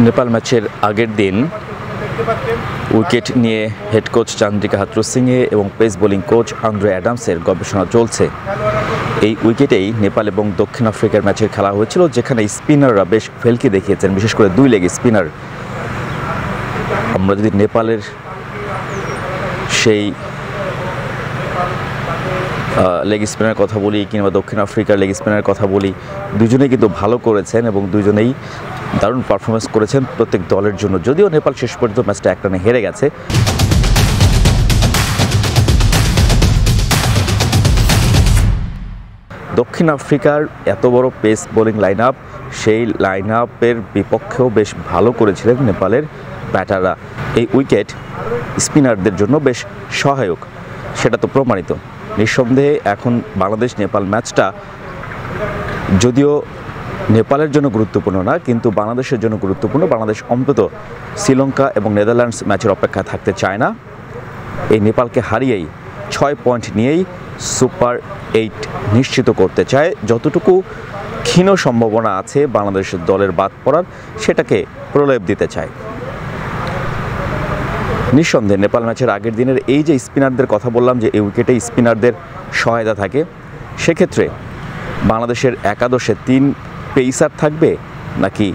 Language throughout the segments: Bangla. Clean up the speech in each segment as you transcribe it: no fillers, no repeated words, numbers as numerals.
নেপাল ম্যাচের আগের দিন উইকেট নিয়ে হেড কোচ চান্দ্রিকা হাথুরুসিংহে এবং পেস বোলিং কোচ আন্দ্রে অ্যাডামসের গবেষণা চলছে। এই উইকেটেই নেপাল এবং দক্ষিণ আফ্রিকার ম্যাচের খেলা হয়েছিল, যেখানে স্পিনাররা বেশ ফেলকি দেখিয়েছেন, বিশেষ করে দুই লেগ স্পিনার। আমরা যদি নেপালের সেই লেগ স্পিনারের কথা বলি কিংবা দক্ষিণ আফ্রিকার লেগ স্পিনারের কথা বলি, দুজনেই কিন্তু ভালো করেছেন এবং দুজনেই দারুণ পারফরমেন্স করেছেন প্রত্যেক দলের জন্য। যদিও নেপাল শেষ পর্যন্ত ম্যাচটা এক রানে হেরে গেছে। দক্ষিণ আফ্রিকার এত বড় পেস বোলিং লাইন আপ, সেই লাইন আপের বিপক্ষেও বেশ ভালো করেছিলেন নেপালের ব্যাটাররা। এই উইকেট স্পিনারদের জন্য বেশ সহায়ক, সেটা তো প্রমাণিত। নিঃসন্দেহে এখন বাংলাদেশ নেপাল ম্যাচটা যদিও নেপালের জন্য গুরুত্বপূর্ণ না, কিন্তু বাংলাদেশের জন্য গুরুত্বপূর্ণ। বাংলাদেশ অন্তত শ্রীলঙ্কা এবং নেদারল্যান্ডস ম্যাচের অপেক্ষায় থাকতে চায় না। এই নেপালকে হারিয়েই 6 পয়েন্ট নিয়েই সুপার 8 নিশ্চিত করতে চায়। যতটুকু ক্ষীণ সম্ভাবনা আছে বাংলাদেশের দলের বাদ পড়ার, সেটাকে প্রলেপ দিতে চায়। নিঃসন্দেহে নেপাল ম্যাচের আগের দিনের এই যে স্পিনারদের কথা বললাম, যে এই উইকেটে স্পিনারদের সহায়তা থাকে, সেক্ষেত্রে বাংলাদেশের একাদশে 3 পেসার থাকবে নাকি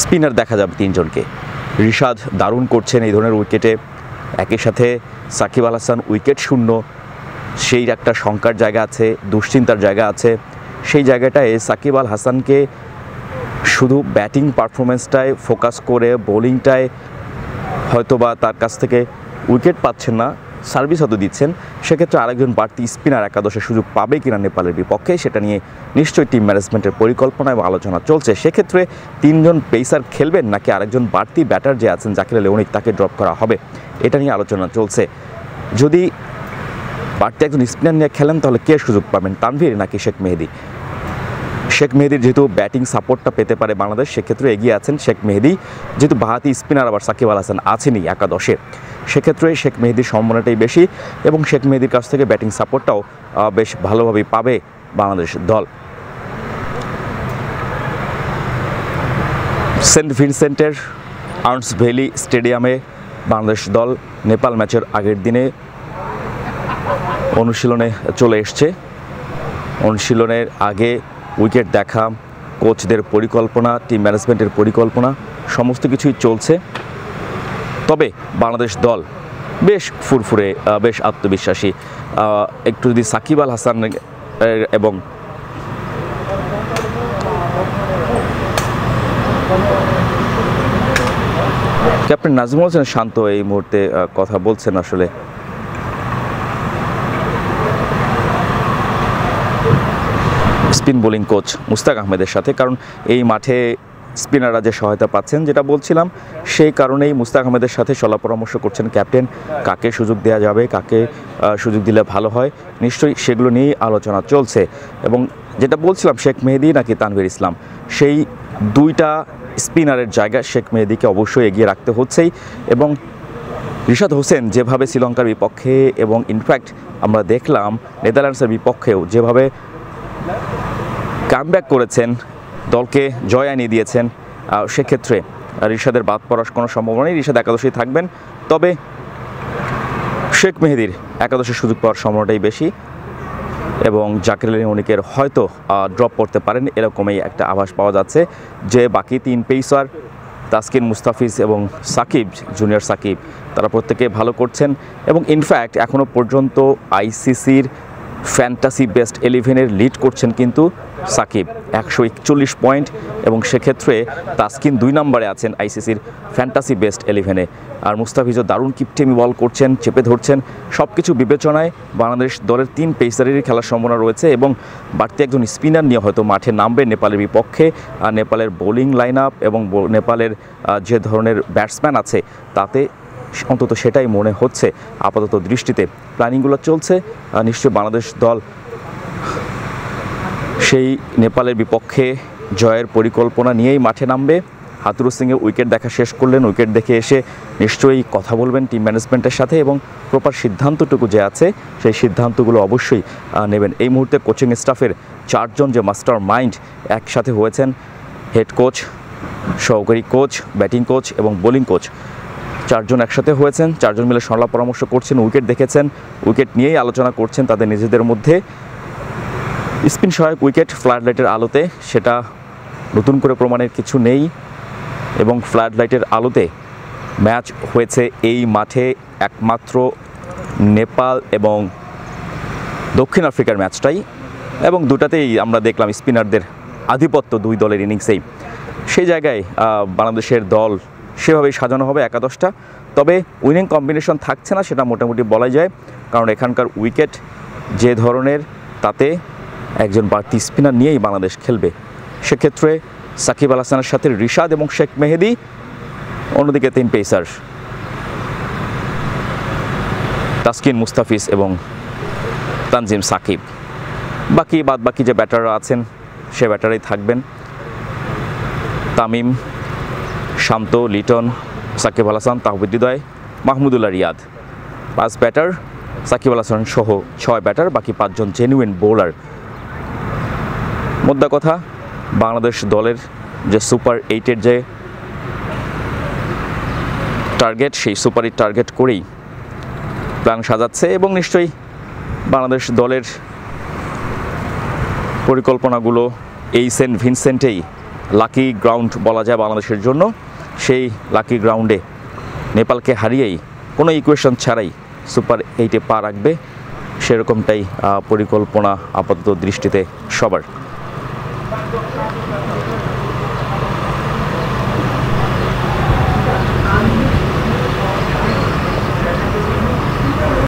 স্পিনার দেখা যাবে 3 জনকে। রিশাদ দারুণ করছেন এই ধরনের উইকেটে, একই সাথে সাকিব আল হাসান উইকেট শূন্য, সেই একটা শঙ্কার জায়গা আছে, দুশ্চিন্তার জায়গা আছে। সেই জায়গাটায় সাকিব আল হাসানকে শুধু ব্যাটিং পারফরমেন্সটায় ফোকাস করে বোলিংটায় হয়তোবা তার কাছ থেকে উইকেট পাচ্ছেন না, সার্ভিস হয়তো দিচ্ছেন, সেক্ষেত্রে আরেকজন বাড়তি স্পিনার একাদশে সুযোগ পাবে কিনা নেপালের বিপক্ষে, সেটা নিয়ে নিশ্চয়ই টিম ম্যানেজমেন্টের পরিকল্পনা এবং আলোচনা চলছে। সেক্ষেত্রে 3 জন পেসার খেলবেন নাকি আরেকজন বাড়তি ব্যাটার যে আছেন জাকির আলী অনিক, তাকে ড্রপ করা হবে, এটা নিয়ে আলোচনা চলছে। যদি বাড়তি একজন স্পিনার নিয়ে খেলেন তাহলে কে সুযোগ পাবেন, তানভীর নাকি শেখ মেহেদী? শেখ মেহেদীর যেহেতু ব্যাটিং সাপোর্টটা পেতে পারে বাংলাদেশ, সেক্ষেত্রে এগিয়ে আছেন শেখ মেহেদী। যেহেতু বাহাতি স্পিনার আবার সাকিব আল হাসান আছেনই একাদশে, সেক্ষেত্রে শেখ মেহেদীর সম্ভাবনাটাই বেশি এবং শেখ মেহেদীর কাছ থেকে ব্যাটিং সাপোর্টটাও বেশ ভালোভাবেই পাবে বাংলাদেশ দল। সেন্ট ভিনসেন্টের আর্নস ভ্যালি স্টেডিয়ামে বাংলাদেশ দল নেপাল ম্যাচের আগের দিনে অনুশীলনে চলে এসছে। অনুশীলনের আগে উইকেট দেখা, কোচদের পরিকল্পনা, টিম ম্যানেজমেন্টের পরিকল্পনা, সমস্ত কিছুই চলছে। তবে বাংলাদেশ দল বেশ ফুরফুরে, বেশ আত্মবিশ্বাসী। একটু যদি সাকিব আল হাসান এবং ক্যাপ্টেন নাজমুল হোসেন শান্ত এই মুহূর্তে কথা বলছেন আসলে। স্পিন বোলিং কোচ মুস্তাক আহমেদের সাথে, কারণ এই মাঠে স্পিনাররা যে সহায়তা পাচ্ছেন, যেটা বলছিলাম, সেই কারণেই মুস্তাক আহমেদের সাথে সলা পরামর্শ করছেন ক্যাপ্টেন। কাকে সুযোগ দেওয়া যাবে, কাকে সুযোগ দিলে ভালো হয়, নিশ্চয়ই সেগুলো নিয়েই আলোচনা চলছে। এবং যেটা বলছিলাম, শেখ মেহেদী নাকি তানভীর ইসলাম, সেই 2টা স্পিনারের জায়গায় শেখ মেহেদীকে অবশ্যই এগিয়ে রাখতে হচ্ছেই। এবং রিশাদ হোসেন যেভাবে শ্রীলঙ্কার বিপক্ষে এবং ইনফ্যাক্ট আমরা দেখলাম নেদারল্যান্ডসের বিপক্ষেও যেভাবে কামব্যাক করেছেন, দলকে জয় আনিয়ে দিয়েছেন, সেক্ষেত্রে রিশাদের বাদ পড়ার কোনো সম্ভাবনা নেই। রিশাদ একাদশেই থাকবেন, তবে শেখ মেহেদীর একাদশের সুযোগ পাওয়ার সম্ভাবনাটাই বেশি এবং জাকির আলী অনিকের হয়তো ড্রপ করতে পারেন, এরকমই একটা আভাস পাওয়া যাচ্ছে। যে বাকি 3 পেসার তাসকিন, মুস্তাফিজ এবং সাকিব, জুনিয়র সাকিব, তারা প্রত্যেকে ভালো করছেন এবং ইনফ্যাক্ট এখনও পর্যন্ত আইসিসির ফ্যান্টাসি বেস্ট 11-এর লিড করছেন কিন্তু সাকিব, 141 পয়েন্ট, এবং সেক্ষেত্রে তাসকিন 2 নম্বরে আছেন আইসিসির ফ্যান্টাসি বেস্ট 11-এ। আর মুস্তাফিজও দারুণ কিপটেমি বল করছেন, চেপে ধরছেন। সব কিছু বিবেচনায় বাংলাদেশ দলের 3 পেসারেরই খেলার সম্ভাবনা রয়েছে এবং বাড়তি একজন স্পিনার নিয়ে হয়তো মাঠে নামবে নেপালের বিপক্ষে। নেপালের বোলিং লাইন আপ এবং নেপালের যে ধরনের ব্যাটসম্যান আছে, তাতে অন্তত সেটাই মনে হচ্ছে আপাতত দৃষ্টিতে। প্ল্যানিংগুলো চলছে, নিশ্চয়ই বাংলাদেশ দল সেই নেপালের বিপক্ষে জয়ের পরিকল্পনা নিয়েই মাঠে নামবে। হাথুরুসিংহে উইকেট দেখা শেষ করলেন, উইকেট দেখে এসে নিশ্চয়ই কথা বলবেন টিম ম্যানেজমেন্টের সাথে এবং প্রপার সিদ্ধান্তটুকু যে আছে সেই সিদ্ধান্তগুলো অবশ্যই নেবেন। এই মুহূর্তে কোচিং স্টাফের 4 জন যে মাস্টার মাইন্ড একসাথে হয়েছেন, হেড কোচ সহকারী কোচ, ব্যাটিং কোচ এবং বোলিং কোচ 4 জন একসাথে হয়েছেন। 4 জন মিলে সংলাপ পরামর্শ করছেন, উইকেট দেখেছেন, উইকেট নিয়েই আলোচনা করছেন তাদের নিজেদের মধ্যে। স্পিন সহায়ক উইকেট ফ্লাড লাইটের আলোতে, সেটা নতুন করে প্রমাণের কিছু নেই এবং ফ্লাড লাইটের আলোতে ম্যাচ হয়েছে এই মাঠে একমাত্র নেপাল এবং দক্ষিণ আফ্রিকার ম্যাচটাই, এবং দুটাতেই আমরা দেখলাম স্পিনারদের আধিপত্য 2 দলের ইনিংসেই। সেই জায়গায় বাংলাদেশের দল সেভাবেই সাজানো হবে একাদশটা, তবে উইনিং কম্বিনেশন থাকছে না সেটা মোটামুটি বলা যায়, কারণ এখানকার উইকেট যে ধরনের তাতে একজন বাড়তি স্পিনার নিয়েই বাংলাদেশ খেলবে। সেক্ষেত্রে সাকিব আল হাসানের সাথে রিশাদ এবং শেখ মেহেদি, অন্যদিকে 3 পেসার তাসকিন, মুস্তাফিজ এবং তানজিম সাকিব। বাকি যে ব্যাটাররা আছেন সে ব্যাটারাই থাকবেন, তামিম, শান্ত, লিটন, সাকিব আল হাসান, তাহমিদ হৃদয়, মাহমুদুল্লাহ রিয়াদ। 5 ব্যাটার, সাকিব আল হাসান সহ 6 ব্যাটার, বাকি 5 জন জেনুইন বোলার। মোদ্দা কথা, বাংলাদেশ দলের যে সুপার 8-এর যে টার্গেট, সেই সুপার 8 টার্গেট করেই প্ল্যান সাজাচ্ছে এবং নিশ্চয়ই বাংলাদেশ দলের পরিকল্পনাগুলো এই সেন্ট ভিনসেন্টেই লাকি গ্রাউন্ড বলা যায় বাংলাদেশের জন্য। সেই লাকি গ্রাউন্ডে নেপালকে হারিয়েই কোনো ইকুয়েশন ছাড়াই সুপার 8-এ পা রাখবে, সেরকমটাই পরিকল্পনা আপাতত দৃষ্টিতে সবার।